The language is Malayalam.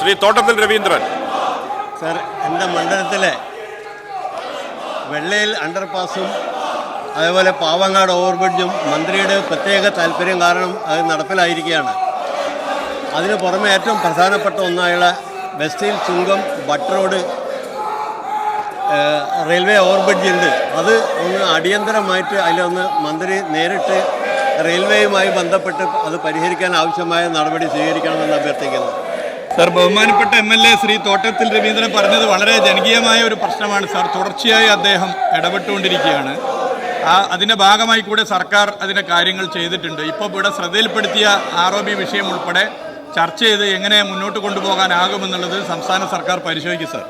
ശ്രീ തോട്ടത്തിൽ രവീന്ദ്രൻ. സർ, എൻ്റെ മണ്ഡലത്തിലെ വെള്ളയിൽ അണ്ടർപാസും അതേപോലെ പാവങ്ങാട് ഓവർബ്രിഡ്ജും മന്ത്രിയുടെ പ്രത്യേക താല്പര്യം കാരണം അത് നടപ്പിലായിരിക്കുകയാണ്. അതിന് പുറമെ ഏറ്റവും പ്രധാനപ്പെട്ട ഒന്നായുള്ള വെസ്റ്റീൽ ചുങ്കം ബട്ട് റോഡ് റെയിൽവേ ഓവർബ്രിഡ്ജ് ഉണ്ട്. അത് ഒന്ന് അടിയന്തരമായിട്ട് അതിലൊന്ന് മന്ത്രി നേരിട്ട് റെയിൽവേയുമായി ബന്ധപ്പെട്ട് അത് പരിഹരിക്കാൻ ആവശ്യമായ നടപടി സ്വീകരിക്കണമെന്ന് അഭ്യർത്ഥിക്കുന്നു. സർ, ബഹുമാനപ്പെട്ട MLA ശ്രീ തോട്ടത്തിൽ രവീന്ദ്രൻ പറഞ്ഞത് വളരെ ജനകീയമായ ഒരു പ്രശ്നമാണ് സാർ. തുടർച്ചയായി അദ്ദേഹം ഇടപെട്ടുകൊണ്ടിരിക്കുകയാണ്. അതിൻ്റെ ഭാഗമായി കൂടെ സർക്കാർ അതിൻ്റെ കാര്യങ്ങൾ ചെയ്തിട്ടുണ്ട്. ഇപ്പോൾ ഇവിടെ ശ്രദ്ധയിൽപ്പെടുത്തിയ ROB വിഷയം ഉൾപ്പെടെ ചർച്ച ചെയ്ത് എങ്ങനെ മുന്നോട്ട് കൊണ്ടുപോകാനാകുമെന്നുള്ളത് സംസ്ഥാന സർക്കാർ പരിശോധിക്കും സാർ.